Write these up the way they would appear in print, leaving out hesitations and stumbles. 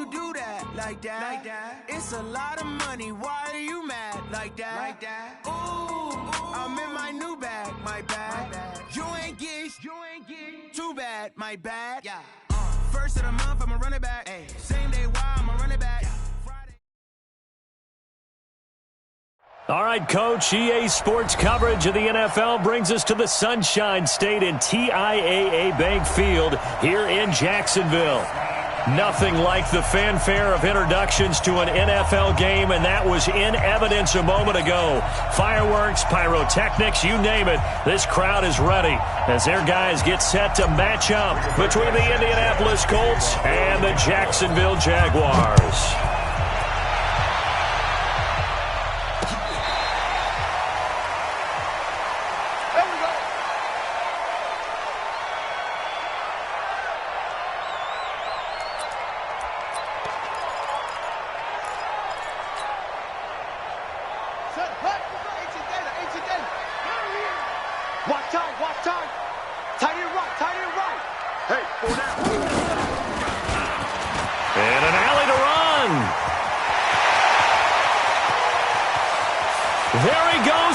you do that like that? It's a lot of money. Why are you mad like that? Ooh, I'm in my new bag, my bad. You ain't get too bad, my bad. Yeah. First of the month, I'ma run it back. Ay. Same day, why I'ma run it back. All right, Coach, EA Sports coverage of the NFL brings us to the Sunshine State in TIAA Bank Field here in Jacksonville. Nothing like the fanfare of introductions to an NFL game, and that was in evidence a moment ago. Fireworks, pyrotechnics, you name it. This crowd is ready as their guys get set to match up between the Indianapolis Colts and the Jacksonville Jaguars.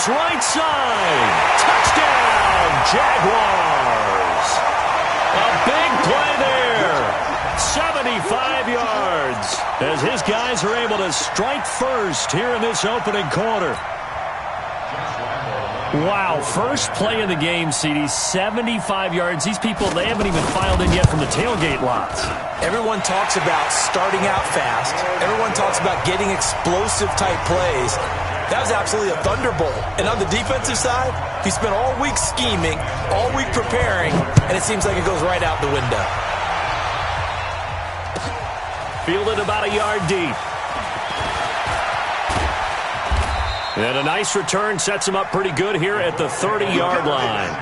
Right side. Touchdown, Jaguars. A big play there. 75 yards as his guys are able to strike first here in this opening quarter. Wow, first play of the game, CD, 75 yards. These people, they haven't even filed in yet from the tailgate lots. Everyone talks about starting out fast. Everyone talks about getting explosive type plays. That was absolutely a thunderbolt. And on the defensive side, he spent all week scheming, all week preparing, and it seems like it goes right out the window. Fielded about a yard deep. And a nice return sets him up pretty good here at the 30-yard line.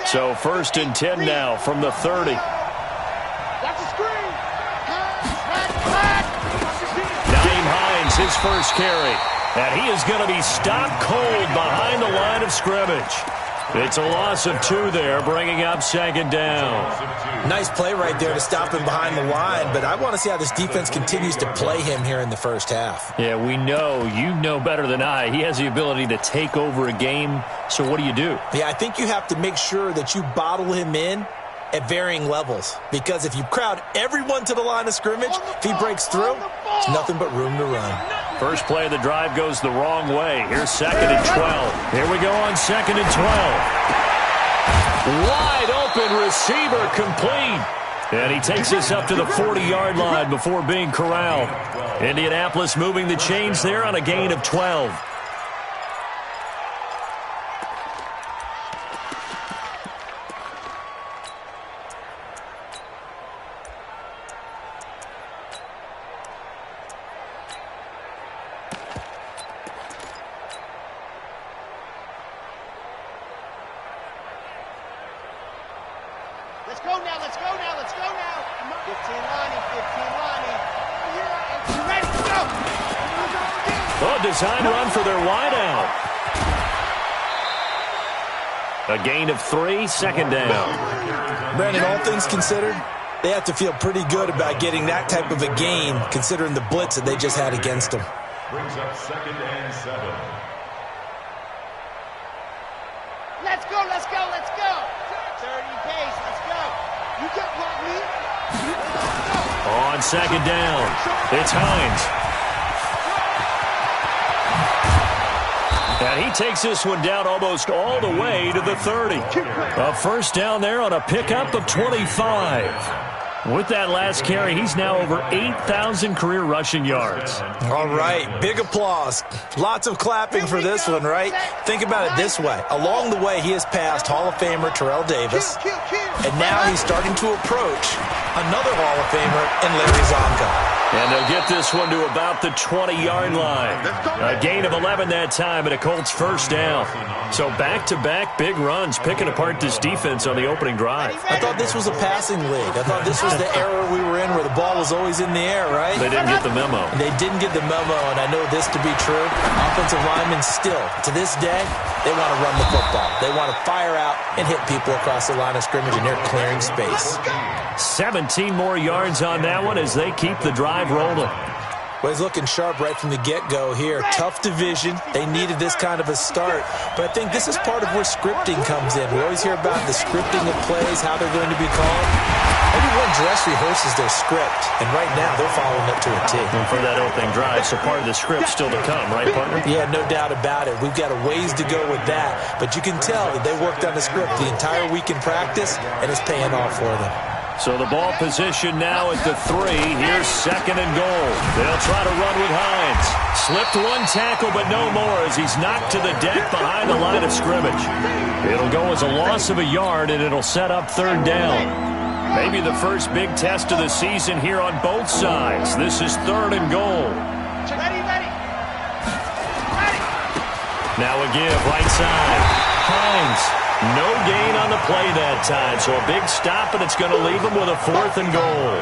So 1st and 10 now from the 30. Naeem Hines, his first carry. And he is going to be stopped cold behind the line of scrimmage. It's a loss of 2 there, bringing up 2nd down. Nice play right there to stop him behind the line, but I want to see how this defense continues to play him here in the first half. Yeah, we know. You know better than I. He has the ability to take over a game, so what do you do? Yeah, I think you have to make sure that you bottle him in at varying levels, because if you crowd everyone to the line of scrimmage, if he breaks through, it's nothing but room to run. First play of the drive goes the wrong way. Here's 2nd and 12. Here we go on 2nd and 12. Wide open receiver complete. And he takes us up to the 40-yard line before being corralled. Indianapolis moving the chains there on a gain of 12. Design run for their wideout. A gain of 3, 2nd down. Brandon, all things considered, they have to feel pretty good about getting that type of a gain, considering the blitz that they just had against them. Brings up 2nd and 7. Let's go. 30 pace, let's go. You can block me. On 2nd down, it's Hines. And he takes this one down almost all the way to the 30. A first down there on a pickup of 25. With that last carry, he's now over 8,000 career rushing yards. All right, big applause. Lots of clapping for this one, right? Think about it this way. Along the way, he has passed Hall of Famer Terrell Davis, and now he's starting to approach another Hall of Famer in Larry Zonka. And they'll get this one to about the 20-yard line. A gain of 11 that time, and a Colts first down. So back-to-back big runs, picking apart this defense on the opening drive. I thought this was a passing league. I thought this was the era we were in where the ball was always in the air, right? They didn't get the memo. They didn't get the memo, and I know this to be true. Offensive linemen still, to this day, they want to run the football. They want to fire out and hit people across the line of scrimmage, and they're clearing space. 17 more yards on that one as they keep the drive rolling. Well, he's looking sharp right from the get-go here. Tough division. They needed this kind of a start. But I think this is part of where scripting comes in. We always hear about the scripting of plays, how they're going to be called. Everyone dress rehearses their script, and right now they're following it to a T. And for that opening drive, so part of the script still to come, right, partner? Yeah, no doubt about it. We've got a ways to go with that. But you can tell that they worked on the script the entire week in practice, and it's paying off for them. So the ball position now at the 3. Here's second and goal. They'll try to run with Hines. Slipped one tackle, but no more as he's knocked to the deck behind the line of scrimmage. It'll go as a loss of a yard, and it'll set up third down. Maybe the first big test of the season here on both sides. This is third and goal. Ready. Now a give, right side. Hines. No gain on the play that time, so a big stop, and it's going to leave them with a 4th and goal.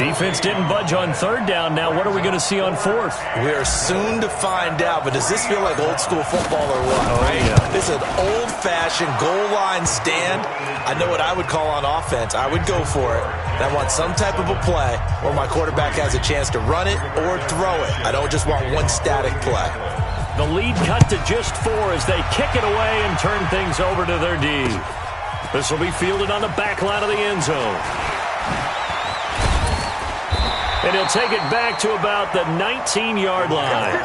Defense didn't budge on third down. Now what are we going to see on 4th? We are soon to find out, but does this feel like old school football or what? Oh, right? Yeah. This is an old-fashioned goal line stand. I know what I would call on offense. I would go for it. And I want some type of a play where my quarterback has a chance to run it or throw it. I don't just want one static play. The lead cut to just 4 as they kick it away and turn things over to their D. This will be fielded on the back line of the end zone. And he'll take it back to about the 19-yard line.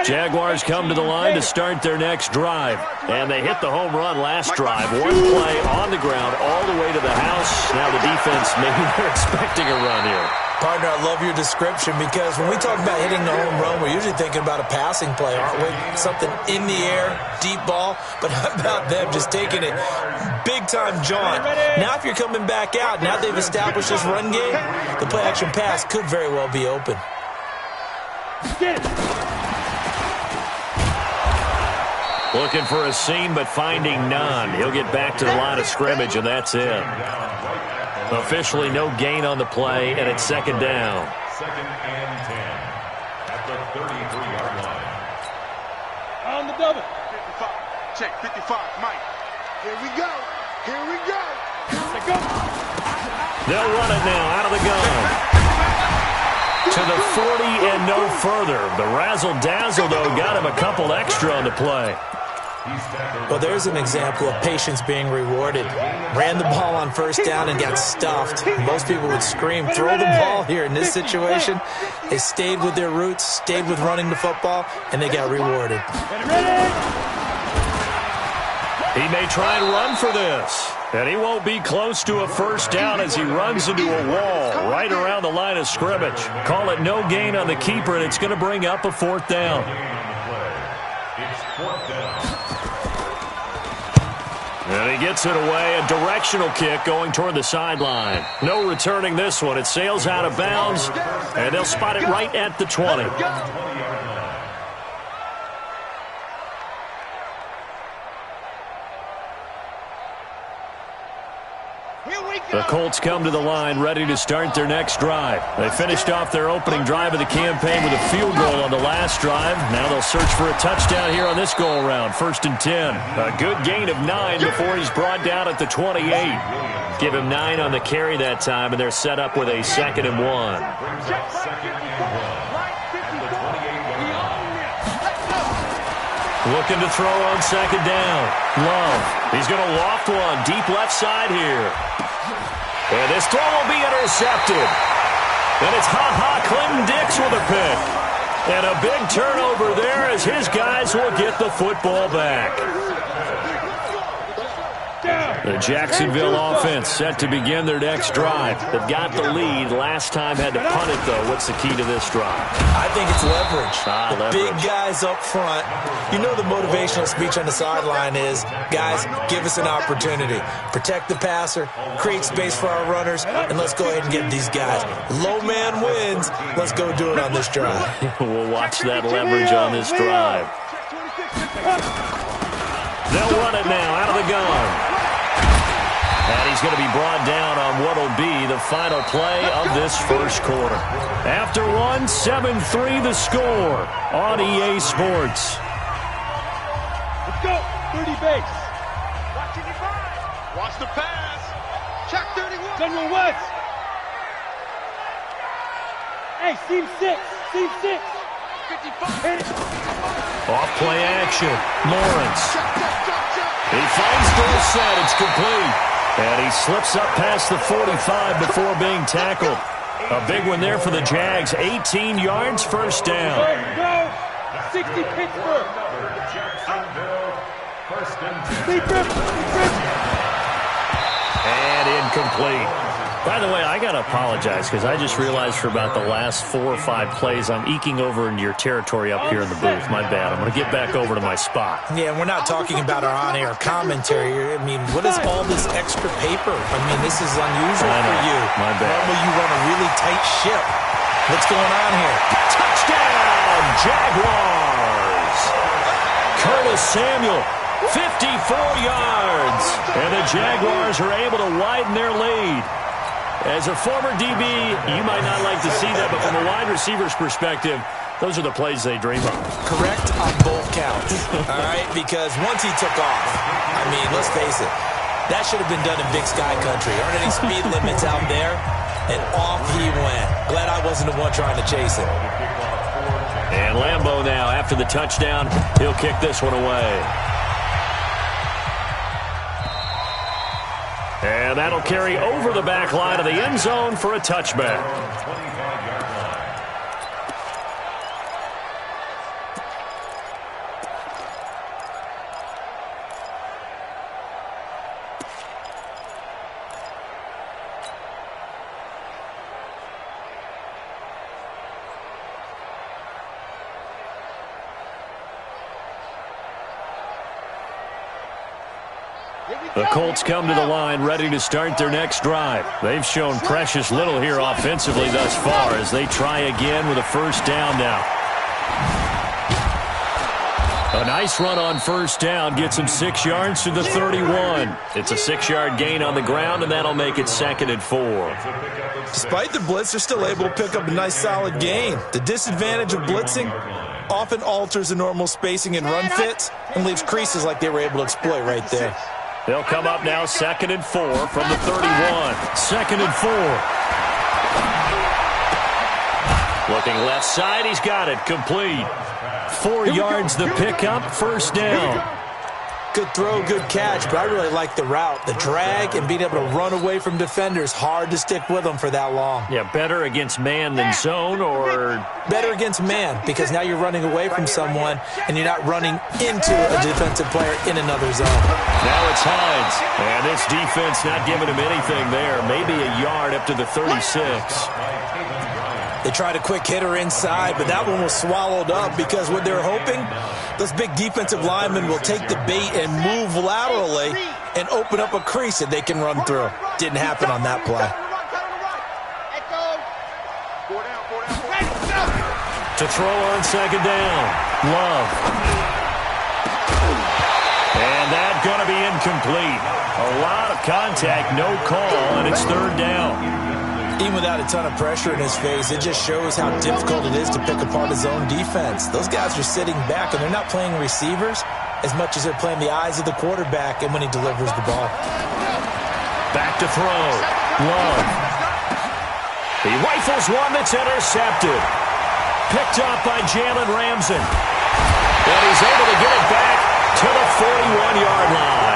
Jaguars come to the line to start their next drive. And they hit the home run last drive. One play on the ground all the way to the house. Now the defense, maybe they're expecting a run here. Partner, I love your description because when we talk about hitting the home run, we're usually thinking about a passing play, aren't we? Something in the air, deep ball. But how about them just taking it big-time jaunt? Now if you're coming back out, now they've established this run game, the play-action pass could very well be open. Get it. Looking for a seam, but finding none. He'll get back to the line of scrimmage, and that's it. Officially no gain on the play, and it's second down. Second and 10 at the 33-yard line. On the double. 55. Check, 55. Mike. Here we go. Let's go. They'll run it now out of the gun. To the 40 and no further. The razzle-dazzle, though, got him a couple extra on the play. Well, there's an example of patience being rewarded. Ran the ball on first down and got stuffed. Most people would scream, throw the ball here. In this situation, they stayed with their roots, stayed with running the football, and they got rewarded. He may try and run for this. And he won't be close to a first down as he runs into a wall right around the line of scrimmage. Call it no gain on the keeper, and it's going to bring up a 4th down. It's 4th down. And he gets it away, a directional kick going toward the sideline. No returning this one. It sails out of bounds, and they'll spot it right at the 20. The Colts come to the line ready to start their next drive. They finished off their opening drive of the campaign with a field goal on the last drive. Now they'll search for a touchdown here on this go-around. 1st and 10. A good gain of 9 before he's brought down at the 28. Give him 9 on the carry that time, and they're set up with a 2nd and 1. Looking to throw on 2nd down. Love. He's going to loft one deep left side here. And this throw will be intercepted. And it's Clinton Dix with a pick. And a big turnover there as his guys will get the football back. Down. The Jacksonville offense set to begin their next drive. They've got the lead. Last time had to punt it, though. What's the key to this drive? I think it's leverage. Leverage. Big guys up front. You know the motivational speech on the sideline is, guys, give us an opportunity. Protect the passer, create space for our runners, and let's go ahead and get these guys. Low man wins. Let's go do it on this drive. We'll watch that leverage on this drive. They'll run it now out of the gun. And he's going to be brought down on what will be the final play of this first quarter. After one, 7-3 the score on EA Sports. Let's go. 30 base. Watching your five. Watch the pass. Check 31. General West. Hey, seam 6. Seam 6. 55. Off play action. Lawrence. He finds Dorsett. It's complete. And he slips up past the 45 before being tackled. A big one there for the Jags. 18 yards, first down. Go. 60 Pittsburgh. Jacksonville, first and 10. And incomplete. By the way, I got to apologize because I just realized for about the last 4 or 5 plays I'm eking over into your territory up here in the booth. My bad. I'm going to get back over to my spot. Yeah, we're not talking about our on-air commentary. I mean, what is all this extra paper? I mean, this is unusual for you. My bad. Normally you run a really tight ship. What's going on here? Touchdown, Jaguars! Curtis Samuel, 54 yards. And the Jaguars are able to widen their lead. As a former DB, you might not like to see that, but from a wide receiver's perspective, those are the plays they dream of. Correct on both counts, all right? Because once he took off, I mean, let's face it, that should have been done in Big Sky Country. Aren't any speed limits out there? And off he went. Glad I wasn't the one trying to chase him. And Lambeau now, after the touchdown, he'll kick this one away. And that'll carry over the back line of the end zone for a touchback. The Colts come to the line ready to start their next drive. They've shown precious little here offensively thus far as they try again with a first down now. A nice run on first down gets him 6 yards to the 31. It's a 6-yard gain on the ground, and that'll make it 2nd and 4. Despite the blitz, they're still able to pick up a nice solid gain. The disadvantage of blitzing often alters the normal spacing and run fits and leaves creases like they were able to exploit right there. They'll come up now 2nd and 4 from the 31. 2nd and 4. Looking left side, he's got it. Complete. 4 yards the pickup, first down. Good throw, good catch, but I really like the route. The drag and being able to run away from defenders, hard to stick with them for that long. Yeah, better against man than zone, or? Better against man, because now you're running away from someone and you're not running into a defensive player in another zone. Now it's Hines, and this defense not giving him anything there. Maybe a yard up to the 36. They tried a quick hitter inside, but that one was swallowed up because what they're hoping, those big defensive linemen will take the bait and move laterally and open up a crease that they can run through. Didn't happen on that play. To throw on second down, Love. And that's going to be incomplete. A lot of contact, no call, and it's third down. Even without a ton of pressure in his face, it just shows how difficult it is to pick apart his own defense. Those guys are sitting back, and they're not playing receivers as much as they're playing the eyes of the quarterback and when he delivers the ball. Back to throw. Love. He rifles one that's intercepted. Picked up by Jalen Ramsey. And he's able to get it back to the 41-yard line.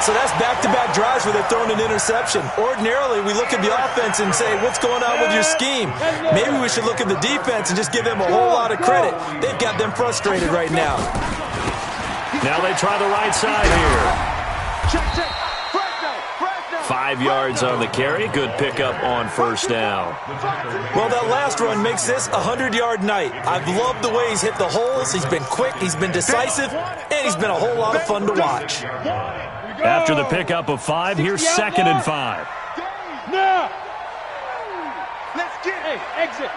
So that's back-to-back drives where they're throwing an interception. Ordinarily, we look at the offense and say, what's going on with your scheme? Maybe we should look at the defense and just give them a whole lot of credit. They've got them frustrated right now. Now they try the right side here. Check. Fresno. 5 yards on the carry. Good pickup on first down. Well, that last run makes this a 100-yard night. I've loved the way he's hit the holes. He's been quick, he's been decisive, and he's been a whole lot of fun to watch. After the pickup of 5, here's 2nd and 5. Now. Let's get it. Hey, exit.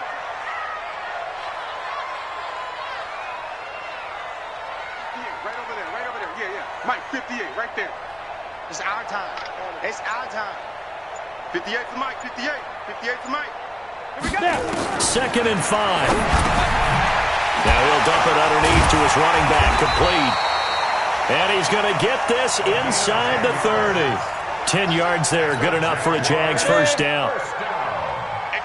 Right over there. Yeah. Mike, 58, right there. It's our time. 58 to Mike, 58 to Mike. Here we go. 2nd and 5. Now he'll dump it underneath to his running back, complete. And he's going to get this inside the 30. 10 yards there, good enough for a Jags first down. And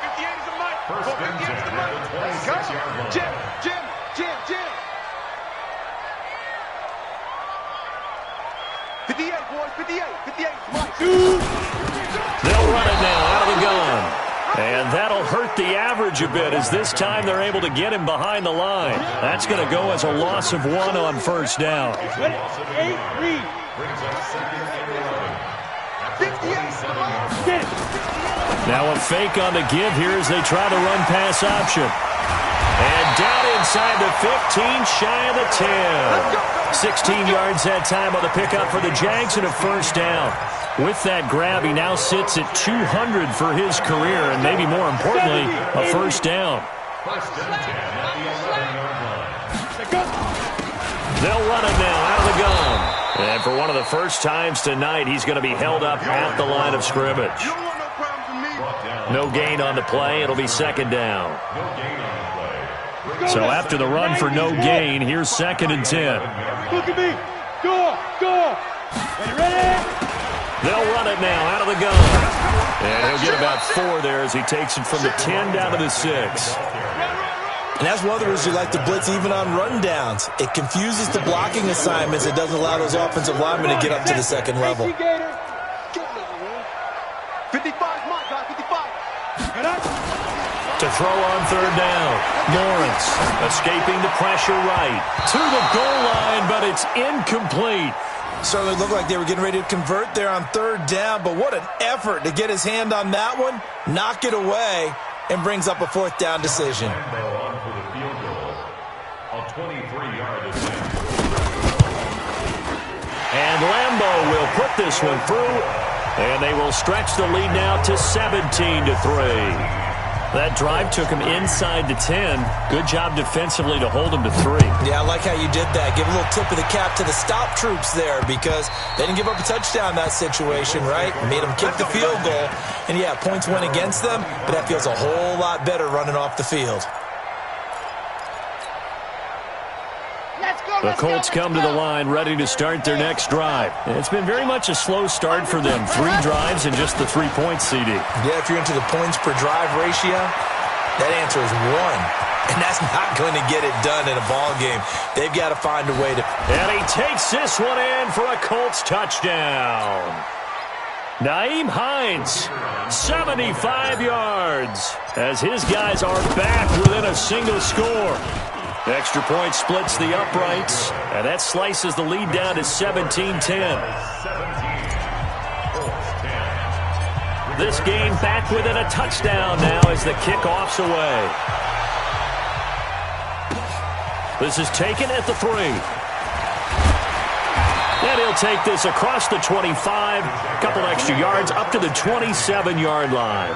58 is the Mike. 58 is the Mike. Let's go. Jim. 58, boys, 58 is Mike. They'll run it now out of the gun. And that'll hurt the average a bit as this time they're able to get him behind the line. That's going to go as a loss of 1 on first down. Now a fake on the give here as they try to run pass option. And down inside the 15, shy of the 10. 16 yards that time on the pickup for the Jags and a first down. With that grab, he now sits at 200 for his career, and maybe more importantly, a first down. They'll run it now out of the gun. And for one of the first times tonight, he's going to be held up at the line of scrimmage. No gain on the play. It'll be 2nd down. So after the run for no gain, here's 2nd and 10. Look at me. Go. Ready? They'll run it now out of the gun. And he'll get about 4 there as he takes it from the 10 down to the 6. And that's one of the reasons you like to blitz even on rundowns. It confuses the blocking assignments. It doesn't allow those offensive linemen to get up to the second level. 55, Mike, 55. To throw on 3rd down. Lawrence escaping the pressure right. To the goal line, but it's incomplete. Certainly looked like they were getting ready to convert there on 3rd down, but what an effort to get his hand on that one, knock it away, and brings up a 4th down decision. And Lambeau will put this one through, and they will stretch the lead now to 17-3. That drive took him inside the 10. Good job defensively to hold him to 3. Yeah, I like how you did that. Give a little tip of the cap to the stop troops there because they didn't give up a touchdown in that situation, right? Made them kick the field goal. And, yeah, points went against them, but that feels a whole lot better running off the field. The Colts come to the line ready to start their next drive. It's been very much a slow start for them. 3 drives and just the 3-point CD. Yeah, if you're into the points per drive ratio, that answer is 1. And that's not going to get it done in a ball game. They've got to find a way to... And he takes this one in for a Colts touchdown. Nyheim Hines, 75 yards, as his guys are back within a single score. Extra point splits the uprights, and that slices the lead down to 17-10. This game back within a touchdown now as the kickoff's away. This is taken at the 3. And he'll take this across the 25, a couple extra yards up to the 27-yard line.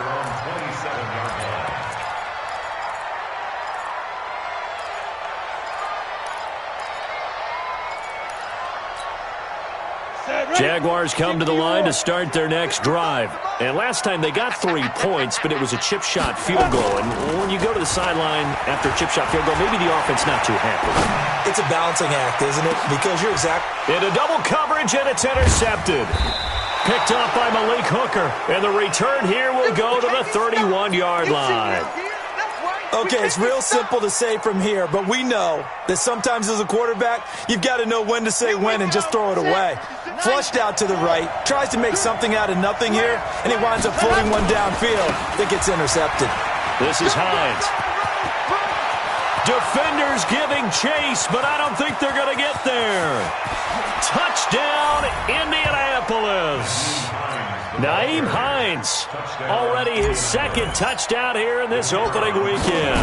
Jaguars come to the line to start their next drive. And last time they got 3 points, but it was a chip shot field goal. And when you go to the sideline after a chip shot field goal, maybe the offense not too happy. It's a balancing act, isn't it? Because you're into double coverage, and it's intercepted. Picked up by Malik Hooker. And the return here will go to the 31-yard line. Okay, it's real simple to say from here, but we know that sometimes as a quarterback, you've got to know when to say when and just throw it away. Flushed out to the right, tries to make something out of nothing here, and he winds up floating one downfield that gets intercepted. This is Hines. Defenders giving chase, but I don't think they're going to get there. Touchdown, Indianapolis. Indianapolis. Nyheim Hines, already his second touchdown here in this opening weekend,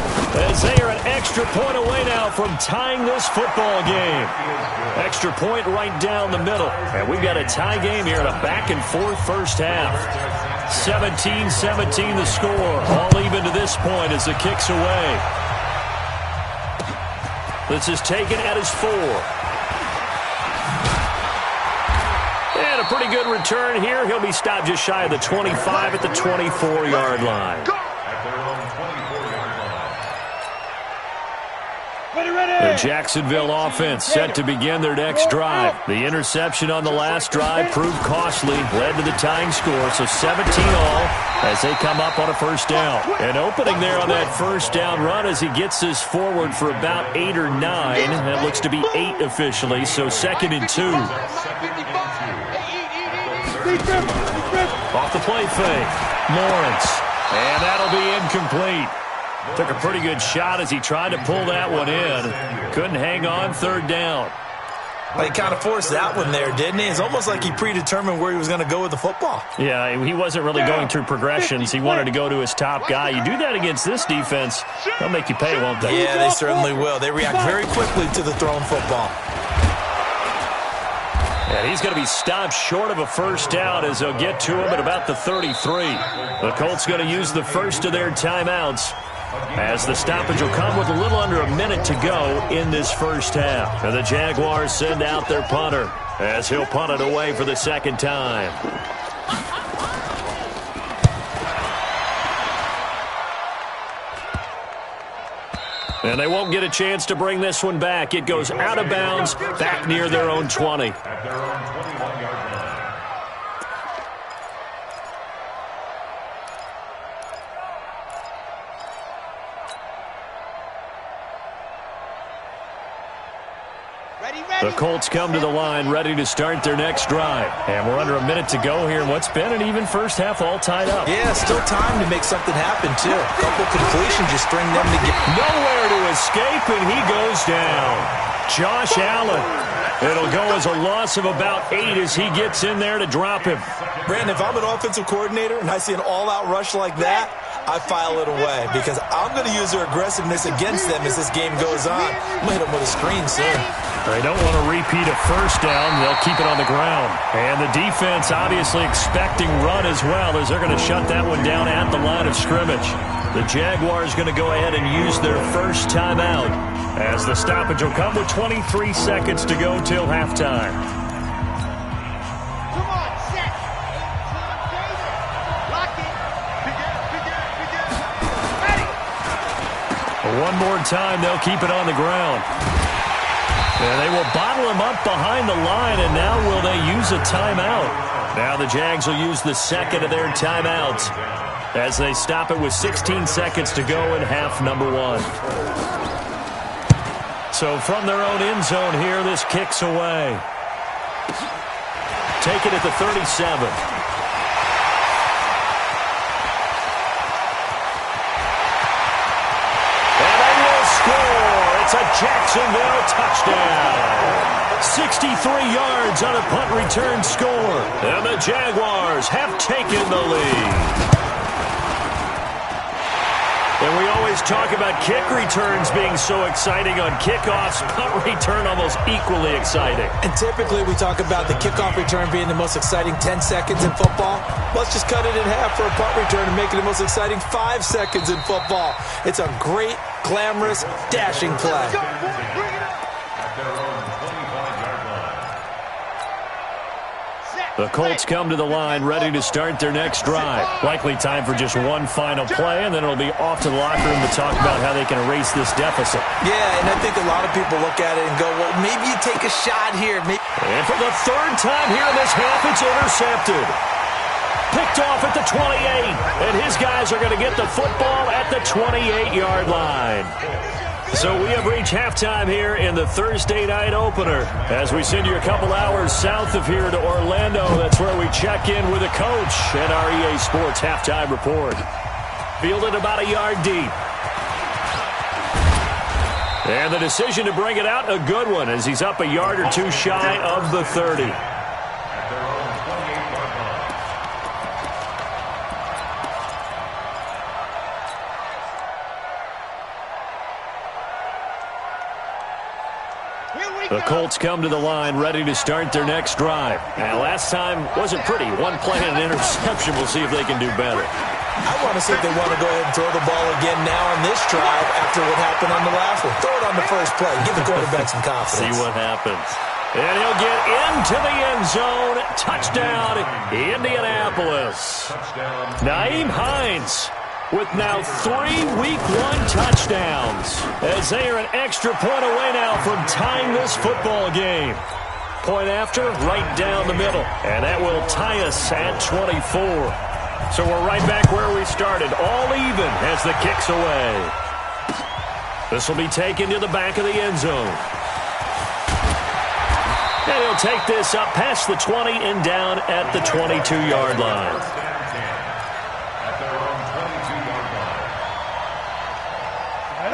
as they are an extra point away now from tying this football game. Extra point right down the middle, and we've got a tie game here in a back-and-forth first half. 17-17 the score, all even to this point as the kick's away. This is taken at his 4. And a pretty good return here. He'll be stopped just shy of the 25 at the 24-yard line. The Jacksonville offense set to begin their next drive. The interception on the last drive proved costly, led to the tying score, so 17 all as they come up on a first down. An opening there on that first down run as he gets this forward for about 8 or 9. That looks to be 8 officially, so 2nd and 2. Off the play fake, Lawrence, and that'll be incomplete. Took a pretty good shot as he tried to pull that one in. Couldn't hang on, 3rd down. Well, he kind of forced that one there, didn't he? It's almost like he predetermined where he was going to go with the football. Yeah, he wasn't really going through progressions. He wanted to go to his top guy. You do that against this defense, they'll make you pay, won't they? Yeah, they certainly will. They react very quickly to the thrown football. And he's going to be stopped short of a first down as they'll get to him at about the 33. The Colts going to use the first of their timeouts, as the stoppage will come with a little under a minute to go in this first half. And the Jaguars send out their punter as he'll punt it away for the second time. And they won't get a chance to bring this one back. It goes out of bounds, back near their own 20. At their own 21-yard line. The Colts come to the line ready to start their next drive. And we're under a minute to go here in what's been an even first half, all tied up. Yeah, still time to make something happen, too. A couple completions just bring them to get nowhere to escape, and he goes down. Josh Allen. It'll go as a loss of about 8 as he gets in there to drop him. Brandon, if I'm an offensive coordinator and I see an all-out rush like that, I file it away because I'm going to use their aggressiveness against them as this game goes on. I'm going to hit them with a screen soon. They don't want to repeat a first down. They'll keep it on the ground. And the defense obviously expecting run as well, as they're going to shut that one down at the line of scrimmage. The Jaguars going to go ahead and use their first timeout, as the stoppage will come with 23 seconds to go till halftime. Come on, set. 18, David. Lock it. Begin. Ready. One more time, they'll keep it on the ground. And they will bottle him up behind the line, and now will they use a timeout? Now the Jags will use the second of their timeouts as they stop it with 16 seconds to go in half number 1. So from their own end zone here, this kicks away. Take it at the 37. It's a Jacksonville touchdown. 63 yards on a punt return score. And the Jaguars have taken the lead. And we always talk about kick returns being so exciting on kickoffs. Punt return almost equally exciting. And typically we talk about the kickoff return being the most exciting 10 seconds in football. Let's just cut it in half for a punt return and make it the most exciting 5 seconds in football. It's a great, glamorous, dashing play. The Colts come to the line ready to start their next drive. Likely time for just one final play, and then it'll be off to the locker room to talk about how they can erase this deficit. Yeah, and I think a lot of people look at it and go, well, maybe you take a shot here. And for the 3rd time here in this half, it's intercepted. Picked off at the 28, and his guys are going to get the football at the 28-yard line. So we have reached halftime here in the Thursday night opener. As we send you a couple hours south of here to Orlando, that's where we check in with the coach at our EA Sports Halftime Report. Fielded about a yard deep. And the decision to bring it out, a good one, as he's up a yard or two shy of the 30. The Colts come to the line ready to start their next drive. And last time wasn't pretty. One play and an interception. We'll see if they can do better. I want to see if they want to go ahead and throw the ball again now on this drive after what happened on the last one. Throw it on the first play. Give the quarterback some confidence. See what happens. And he'll get into the end zone. Touchdown, Indianapolis. Naeem Hines with now 3 Week 1 touchdowns, as they are an extra point away now from tying this football game. Point after, right down the middle. And that will tie us at 24. So we're right back where we started, all even as the kick's away. This will be taken to the back of the end zone. And he'll take this up past the 20 and down at the 22-yard line.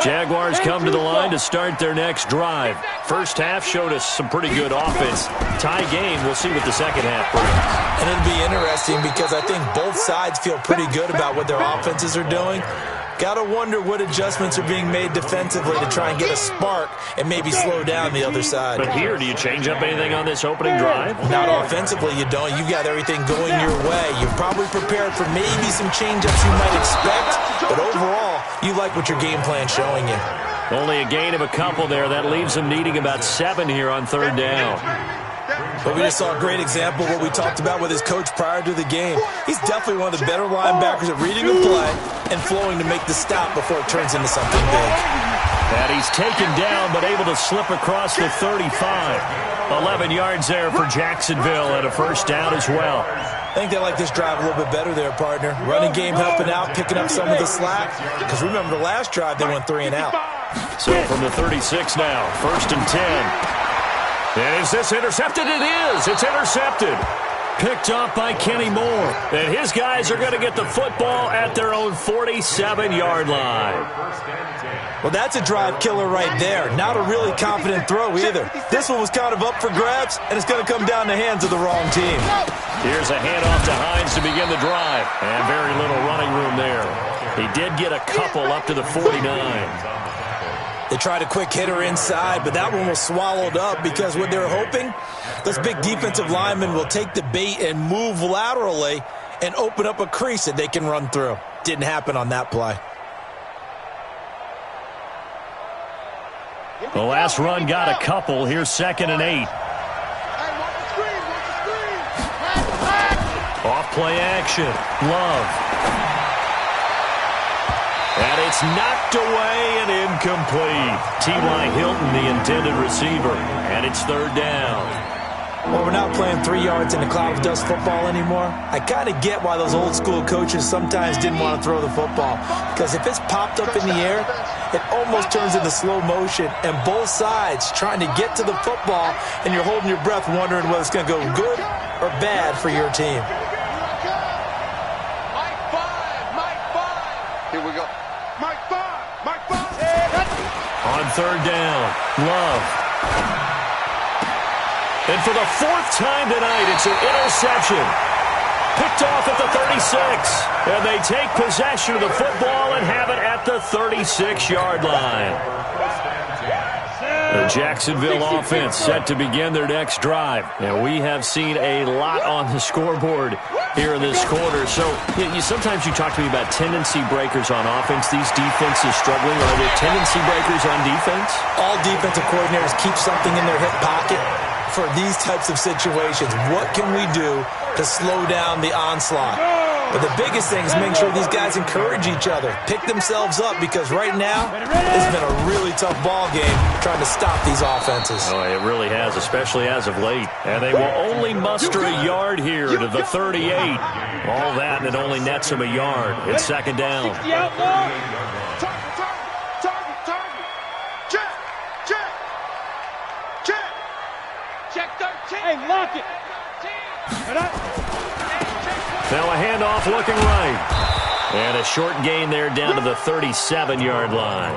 Jaguars come to the line to start their next drive. First half showed us some pretty good offense. Tie game, we'll see what the second half brings. And it'll be interesting because I think both sides feel pretty good about what their offenses are doing. Got to wonder what adjustments are being made defensively to try and get a spark and maybe slow down the other side. But here, do you change up anything on this opening drive? Not offensively, you don't. You've got everything going your way. You're probably prepared for maybe some change-ups you might expect, but overall, you like what your game plan's showing you. Only a gain of a couple there. That leaves them needing about 7 here on third down. But we just saw a great example of what we talked about with his coach prior to the game. He's definitely one of the better linebackers at reading the play and flowing to make the stop before it turns into something big. And he's taken down but able to slip across the 35. 11 yards there for Jacksonville and a first down as well. I think they like this drive a little bit better there, partner. Running game helping out, picking up some of the slack. Because remember, the last drive they went 3 and out. So from the 36 now, first and 10. Is this intercepted? It is. It's intercepted. Picked off by Kenny Moore. And his guys are going to get the football at their own 47-yard line. Well, that's a drive killer right there. Not a really confident throw either. This one was kind of up for grabs, and it's going to come down the hands of the wrong team. Here's a handoff to Hines to begin the drive. And very little running room there. He did get a couple up to the 49. They tried a quick hitter inside, but that one was swallowed up because what they're hoping, those big defensive linemen will take the bait and move laterally and open up a crease that they can run through. Didn't happen on that play. The last run got a couple. Here's 2nd and 8. Off play action. Love. And it's knocked away and incomplete. T.Y. Hilton, the intended receiver. And it's third down. Well, we're not playing 3 yards in a cloud of dust football anymore. I kind of get why those old school coaches sometimes didn't want to throw the football. Because if it's popped up in the air, it almost turns into slow motion. And both sides trying to get to the football, and you're holding your breath wondering whether it's going to go good or bad for your team. Here we go. On third down, Love. And for the 4th time tonight, it's an interception. Picked off at the 36. And they take possession of the football and have it at the 36-yard line. The Jacksonville offense set to begin their next drive. And we have seen a lot on the scoreboard here in this quarter. So sometimes you talk to me about tendency breakers on offense. These defenses struggling. Are there tendency breakers on defense? All defensive coordinators keep something in their hip pocket for these types of situations. What can we do to slow down the onslaught? But the biggest thing is make sure these guys encourage each other, pick themselves up, because right now it's been a really tough ball game trying to stop these offenses. Oh, it really has, especially as of late. And they will only muster a yard here to the 38. All that, and it only nets them a yard. It's 2nd down. Check 13. Hey, lock it. Now a handoff looking right. And a short gain there down to the 37-yard line.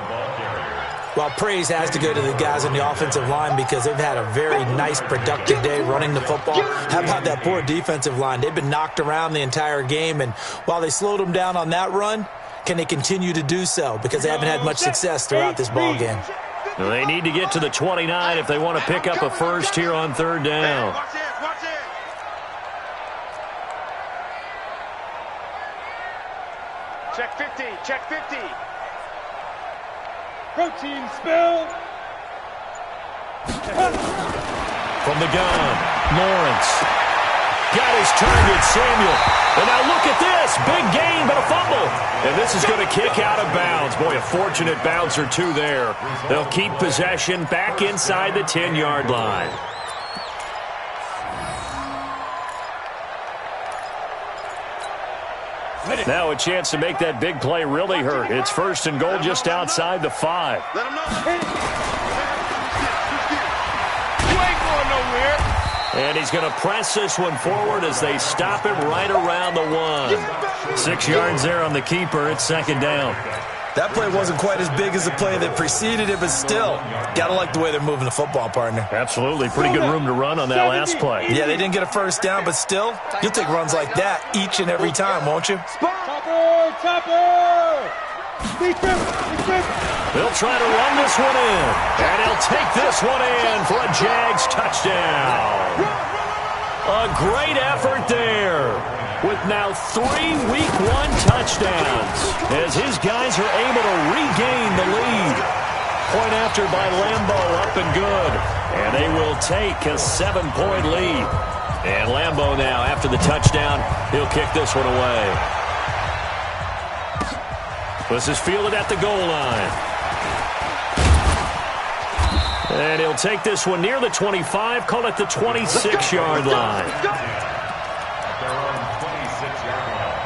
Well, praise has to go to the guys on the offensive line because they've had a very nice, productive day running the football. How about that poor defensive line? They've been knocked around the entire game, and while they slowed them down on that run, can they continue to do so? Because they haven't had much success throughout this ball game. They need to get to the 29 if they want to pick up a first here on third down. Watch it, watch it. Check 50, check 50. Protein spill. From the gun, Lawrence. Got his target, Samuel. And now look at this. Big gain, but a fumble. And this is going to kick out of bounds. Boy, a fortunate bounce or two there. They'll keep possession back inside the 10-yard line. Now a chance to make that big play really hurt. It's first and goal just outside the 5. Let him know. You ain't going nowhere. And he's going to press this one forward as they stop him right around the 1. 6 yards there on the keeper. It's second down. That play wasn't quite as big as the play that preceded it, but still, gotta like the way they're moving the football, partner. Absolutely. Pretty good room to run on that last play. Yeah, they didn't get a first down, but still, you'll take runs like that each and every time, won't you? They'll try to run this one in. And he'll take this one in for a Jags touchdown. A great effort there, with now 3 Week 1 touchdowns, as his guys are able to regain the lead. Point after by Lambo, up and good. And they will take a 7-point lead. And Lambo now, after the touchdown, he'll kick this one away. This is fielded at the goal line. And he'll take this one near the 25, call it the 26-yard line. At their own 26-yard line.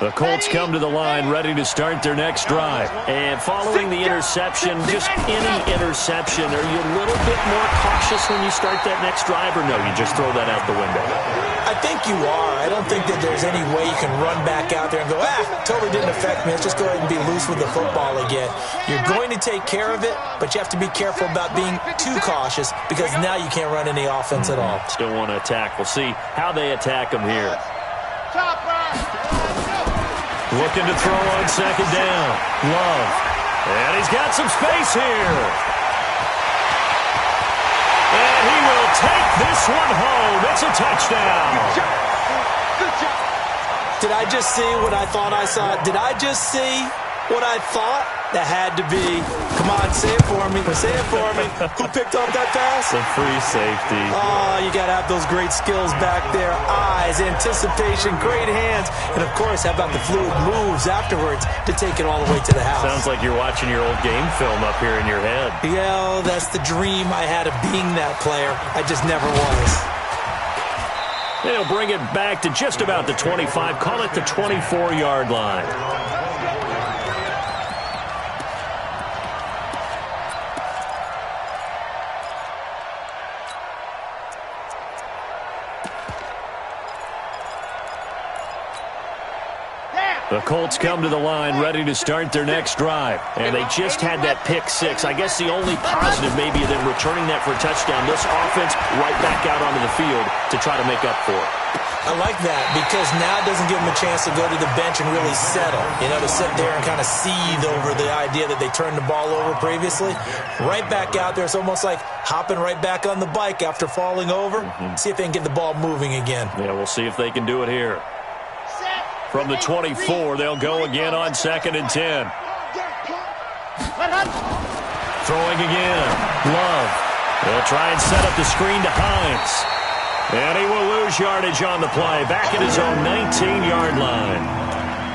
The Colts come to the line ready to start their next drive. And following the interception, just any interception, are you a little bit more cautious when you start that next drive, or no, you just throw that out the window? I think you are. I don't think that there's any way you can run back out there and go, totally didn't affect me. Let's just go ahead and be loose with the football again. You're going to take care of it, but you have to be careful about being too cautious, because now you can't run any offense at all. Still want to attack. We'll see how they attack them here. Looking to throw on second down. Love. And he's got some space here. And he will take this one home. It's a touchdown. Did I just see what I thought I saw? Did I just see what I thought? That had to be. Come on, say it for me. Say it for me. Who picked up that pass? The free safety. Oh, you got to have those great skills back there. Eyes, anticipation, great hands. And, of course, how about the fluid moves afterwards to take it all the way to the house? Sounds like you're watching your old game film up here in your head. Yeah, that's the dream I had of being that player. I just never was. They'll bring it back to just about the 25. Call it the 24-yard line. The Colts come to the line ready to start their next drive. And they just had that pick 6. I guess the only positive maybe of them returning that for a touchdown. This offense right back out onto the field to try to make up for it. I like that, because now it doesn't give them a chance to go to the bench and really settle. You know, to sit there and kind of seethe over the idea that they turned the ball over previously. Right back out there. It's almost like hopping right back on the bike after falling over. See if they can get the ball moving again. Yeah, we'll see if they can do it here. From the 24, they'll go again on second and 10. Throwing again. Love. They'll try and set up the screen to Hines. And he will lose yardage on the play. Back at his own 19-yard line.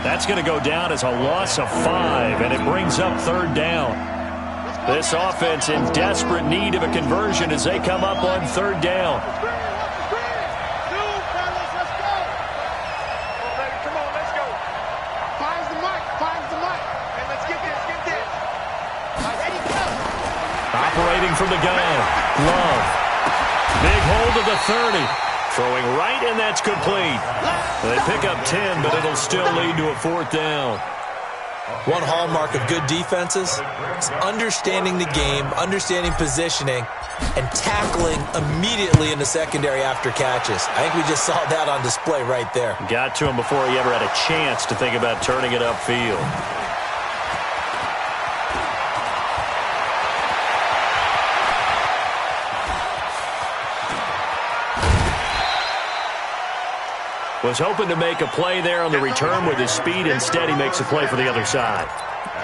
That's going to go down as a loss of 5, and it brings up third down. This offense in desperate need of a conversion as they come up on third down. Operating from the gun. Love. Big hold of the 30. Throwing right, and that's complete. They pick up 10, but it'll still lead to a fourth down. One hallmark of good defenses is understanding the game, understanding positioning, and tackling immediately in the secondary after catches. I think we just saw that on display right there. Got to him before he ever had a chance to think about turning it upfield. Was hoping to make a play there on the return with his speed. Instead, he makes a play for the other side.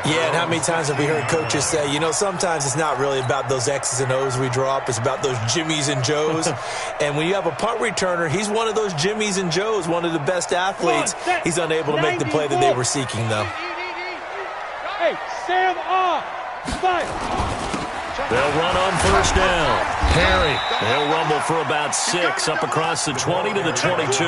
Yeah, and how many times have we heard coaches say, you know, sometimes it's not really about those X's and O's we draw up. It's about those Jimmies and Joes. And when you have a punt returner, he's one of those Jimmies and Joes, one of the best athletes. He's unable to make the play that they were seeking, though. Hey, Sam off. Fight. They'll run on first down. Perry. They'll rumble for about 6 up across the 20 to the 22.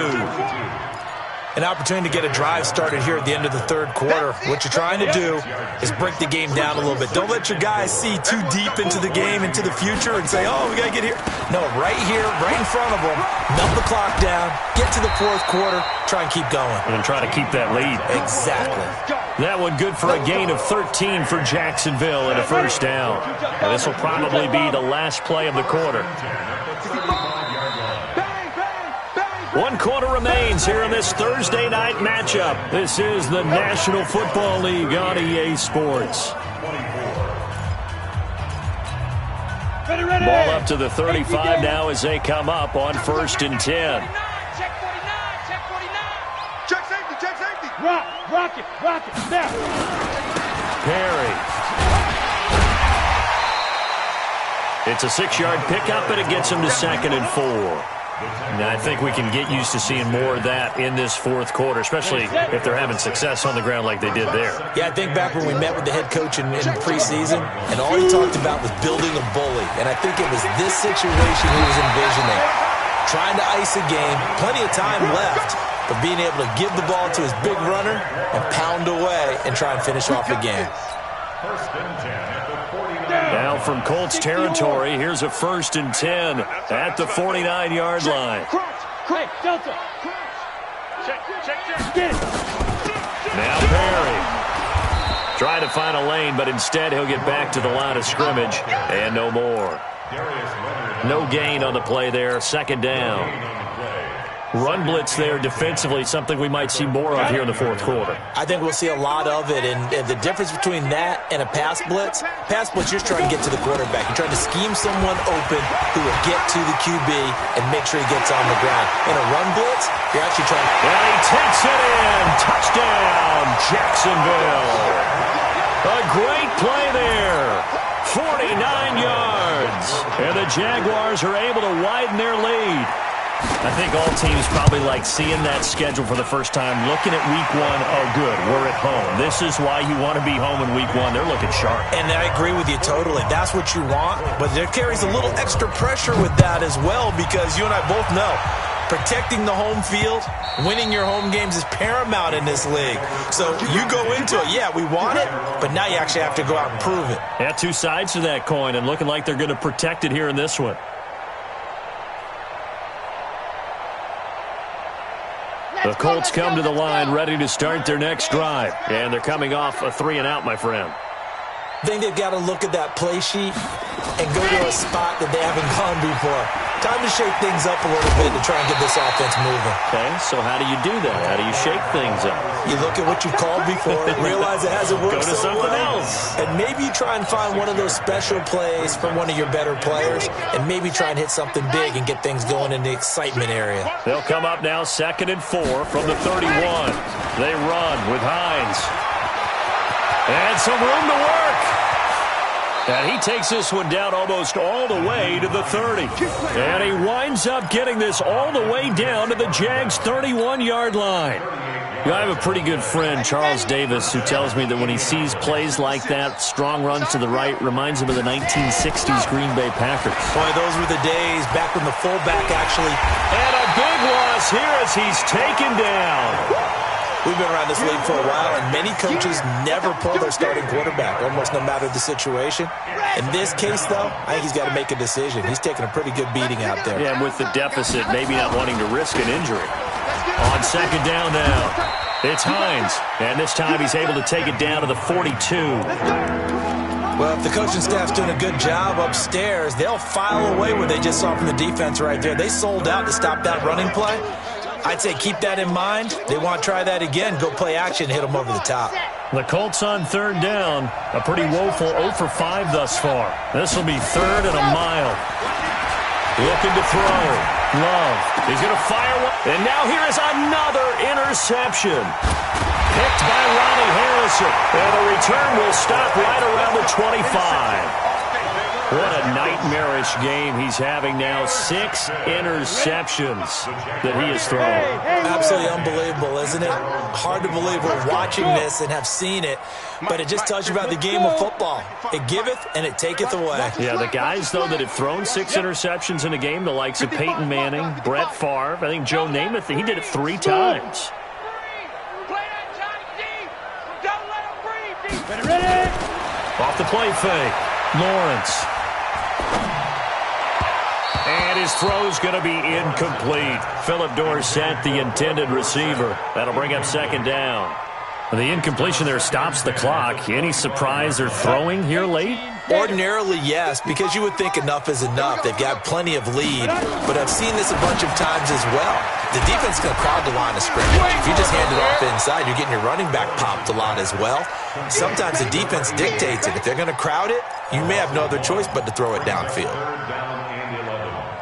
An opportunity to get a drive started here at the end of the third quarter. What you're trying to do is break the game down a little bit. Don't let your guys see too deep into the game, into the future, and say, oh, we got to get here. No, right here, right in front of them, melt the clock down, get to the fourth quarter, try and keep going. And try to keep that lead. Exactly. That one good for a gain of 13 for Jacksonville and a first down. And this will probably be the last play of the quarter. 1 quarter remains here in this Thursday night matchup. This is the National Football League on EA Sports. Ball up to the 35 now as they come up on 1st and 10. Check 49, check 49. Check safety, check safety. Rock it, snap. Perry. It's a 6-yard pickup, and it gets him to 2nd and 4. Now, I think we can get used to seeing more of that in this fourth quarter, especially if they're having success on the ground like they did there. Yeah, I think back when we met with the head coach in preseason, and all he talked about was building a bully. And I think it was this situation he was envisioning. Trying to ice a game, plenty of time left, but being able to give the ball to his big runner and pound away and try and finish off the game. Now from Colts territory, here's a 1st and 10 at the 49-yard line. Hey, Delta. Check. Now Perry. Trying to find a lane, but instead he'll get back to the line of scrimmage, and no more. No gain on the play there, 2nd down. Run blitz there defensively, something we might see more of here in the fourth quarter. I think we'll see a lot of it, and the difference between that and a pass blitz, you're just trying to get to the quarterback. You're trying to scheme someone open who will get to the QB and make sure he gets on the ground. In a run blitz, you're actually trying to... And he takes it in! Touchdown, Jacksonville! A great play there! 49 yards! And the Jaguars are able to widen their lead. I think all teams probably like seeing that schedule for the first time, looking at week 1, oh good, we're at home. This is why you want to be home in week 1. They're looking sharp. And I agree with you totally. That's what you want, but there carries a little extra pressure with that as well, because you and I both know protecting the home field, winning your home games is paramount in this league. So you go into it, yeah, we want it, but now you actually have to go out and prove it. Yeah, 2 sides to that coin, and looking like they're going to protect it here in this one. The Colts come to the line ready to start their next drive. And they're coming off a 3-and-out, my friend. I think they've got to look at that play sheet and go to a spot that they haven't gone before. Time to shake things up a little bit to try and get this offense moving. Okay, so how do you do that? How do you shake things up? You look at what you called before, realize it hasn't worked Go to so something well, else. and maybe try and find one of those special plays from one of your better players, and maybe try and hit something big and get things going in the excitement area. They'll come up now 2nd and 4 from the 31. They run with Hines. And some room to work. And he takes this one down almost all the way to the 30. And he winds up getting this all the way down to the Jags' 31-yard line. You know, I have a pretty good friend, Charles Davis, who tells me that when he sees plays like that, strong runs to the right, reminds him of the 1960s Green Bay Packers. Boy, those were the days back when the fullback actually... And a big loss here as he's taken down. We've been around this league for a while, and many coaches never pull their starting quarterback, almost no matter the situation. In this case, though, I think he's got to make a decision. He's taking a pretty good beating out there. Yeah, and with the deficit, maybe not wanting to risk an injury. On second down now, it's Hines. And this time he's able to take it down to the 42. Well, if the coaching staff's doing a good job upstairs, they'll file away what they just saw from the defense right there. They sold out to stop that running play. I'd say keep that in mind. They want to try that again. Go play action, hit them over the top. The Colts on third down. A pretty woeful 0 for 5 thus far. This will be 3rd and a mile. Looking to throw. Love. He's going to fire one. And now here is another interception. Picked by Ronnie Harrison. And the return will stop right around the 25. What a nightmarish game he's having now. 6 interceptions that he has thrown. Absolutely unbelievable, isn't it? Hard to believe we're watching this and have seen it, but it just tells you about the game of football. It giveth and it taketh away. Yeah, the guys, though, that have thrown 6 interceptions in a game, the likes of Peyton Manning, Brett Favre, I think Joe Namath, he did it 3 times. Off the play fake, Lawrence. And his throw's going to be incomplete. Philip Dorsett, the intended receiver. That'll bring up second down. The incompletion there stops the clock. Any surprise they're throwing here late? Ordinarily, yes, because you would think enough is enough. They've got plenty of lead, but I've seen this a bunch of times as well. The defense is going to crowd the line of scrimmage. If you just hand it off inside, you're getting your running back popped a lot as well. Sometimes the defense dictates it. If they're going to crowd it, you may have no other choice but to throw it downfield.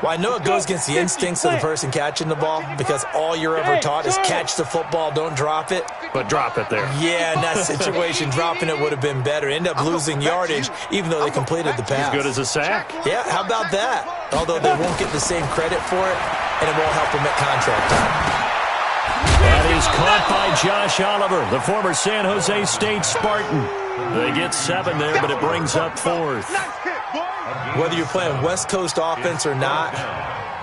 Well, I know it goes against the instincts of the person catching the ball because all you're ever taught is catch the football, don't drop it. But drop it there. Yeah, in that situation, dropping it would have been better. End up losing yardage even though they completed the pass. As good as a sack. Yeah, how about that? Although they won't get the same credit for it, and it won't help them at contract time. That is caught by Josh Oliver, the former San Jose State Spartan. They get 7 there, but it brings up 4th. Whether you're playing West Coast offense or not,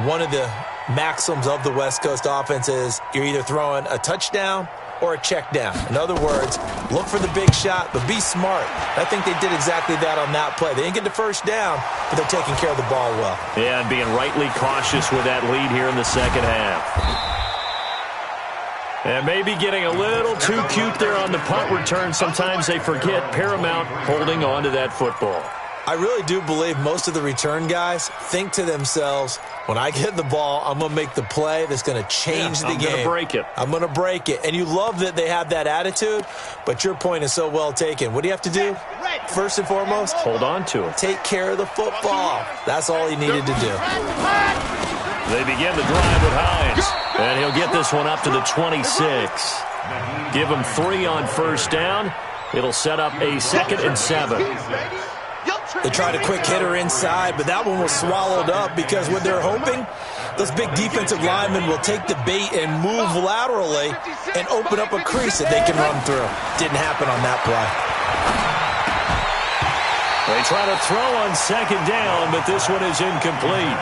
one of the maxims of the West Coast offense is you're either throwing a touchdown or a check down. In other words, look for the big shot, but be smart. I think they did exactly that on that play. They didn't get the first down, but they're taking care of the ball well. Yeah, and being rightly cautious with that lead here in the second half. And maybe getting a little too cute there on the punt return. Sometimes they forget paramount holding on to that football. I really do believe most of the return guys think to themselves, when I get the ball, I'm going to make the play that's going to change the game. I'm going to break it. I'm going to break it. And you love that they have that attitude, but your point is so well taken. What do you have to do? First and foremost, hold on to it. Take care of the football. That's all he needed to do. They begin the drive with Hines, and he'll get this one up to the 26. Give him 3 on first down. It'll set up a 2nd and 7. They tried a quick hitter inside, but that one was swallowed up because what they're hoping, those big defensive linemen will take the bait and move laterally and open up a crease that they can run through. Didn't happen on that play. They try to throw on second down, but this one is incomplete.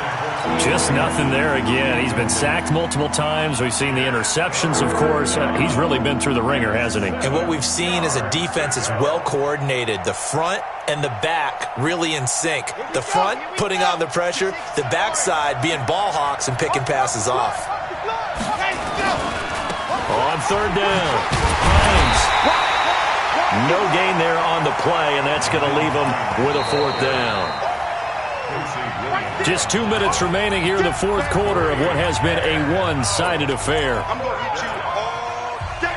Just nothing there again. He's been sacked multiple times. We've seen the interceptions, of course. He's really been through the ringer, hasn't he? And what we've seen is a defense that's well coordinated. The front and the back really in sync. The front putting on the pressure, the backside being ball hawks and picking passes off. On third down, Hines. No gain there on the play, and that's going to leave him with a 4th down. Just 2 minutes remaining here in the 4th quarter of what has been a one-sided affair. I'm going to hit you all day,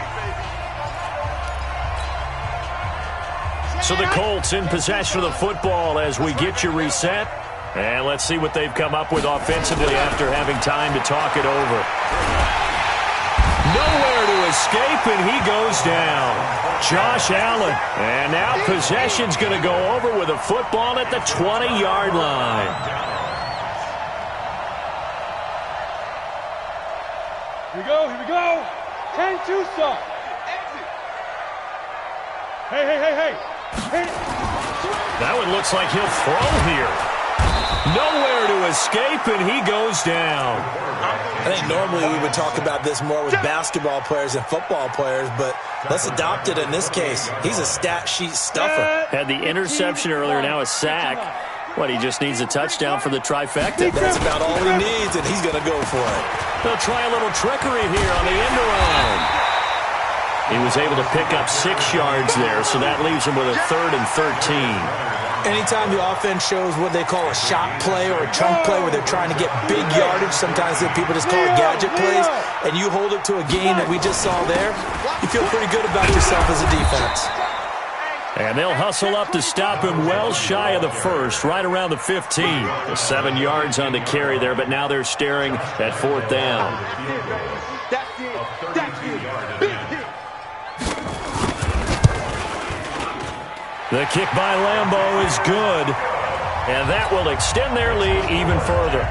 baby. So the Colts in possession of the football as we get you reset. And let's see what they've come up with offensively after having time to talk it over. Nowhere to escape, and he goes down. Josh Allen. And now possession's going to go over with a football at the 20-yard line. Here we go. 10-2 stop. Hey. That one looks like he'll throw here. Nowhere to escape, and he goes down. I think normally we would talk about this more with basketball players and football players, but let's adopt it in this case. He's a stat sheet stuffer. Had the interception earlier, now a sack. What, he just needs a touchdown for the trifecta? That's about all he needs, and he's going to go for it. They'll try a little trickery here on the end around. He was able to pick up 6 yards there, so that leaves him with a 3rd and 13. Anytime the offense shows what they call a shot play or a chunk play where they're trying to get big yardage, sometimes people just call it gadget plays, and you hold it to a game that we just saw there, you feel pretty good about yourself as a defense. And they'll hustle up to stop him well shy of the first, right around the 15. 7 yards on the carry there, but now they're staring at 4th down. The kick by Lambeau is good, and that will extend their lead even further.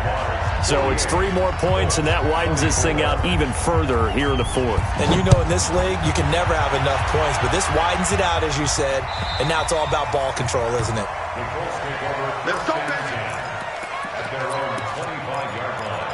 So it's 3 more points, and that widens this thing out even further here in the 4th. And you know in this league, you can never have enough points, but this widens it out, as you said, and now it's all about ball control, isn't it? Let's go, baby. At their own 25-yard line.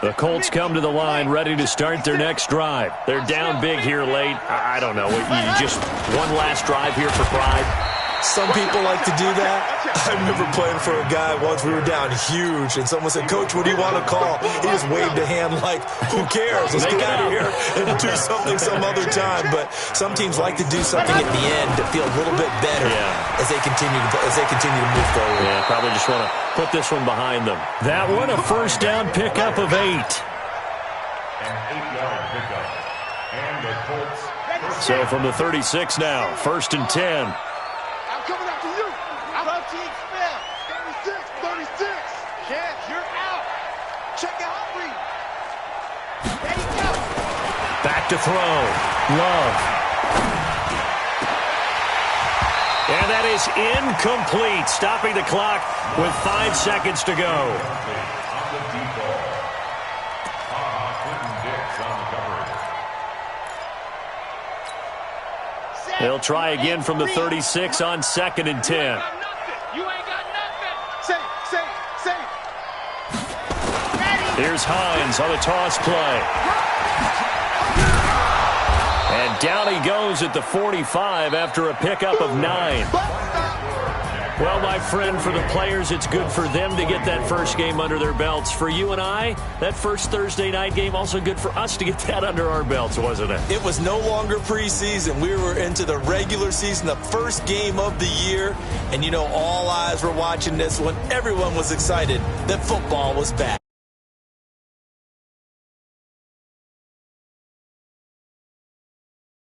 The Colts come to the line ready to start their next drive. They're down big here late. I don't know. You just one last drive here for pride? Some people like to do that. I remember playing for a guy once. We were down huge, and someone said, "Coach, what do you want to call?" He just waved a hand like, "Who cares? Let's get out of here and do something some other time." But some teams like to do something at the end to feel a little bit better as they continue to move forward. Yeah, probably just want to put this one behind them. That one, a first down pickup of 8. An 8-yard pickup. And the Colts. So from the 36 now, 1st and 10. I'm coming after you. Protein spell. 36. Chance, you're out. Check out read. There you go. Back to throw. Love. And that is incomplete, stopping the clock with 5 seconds to go. On the default. On the coverage. They'll try again from the 36 on 2nd and 10. You ain't got nothing. Say. Here's Hines on the toss play. And down he goes at the 45 after a pickup of 9. Well, my friend, for the players, it's good for them to get that first game under their belts. For you and I, that first Thursday night game, also good for us to get that under our belts, wasn't it? It was no longer preseason. We were into the regular season, the first game of the year. And, you know, all eyes were watching this one. Everyone was excited that football was back.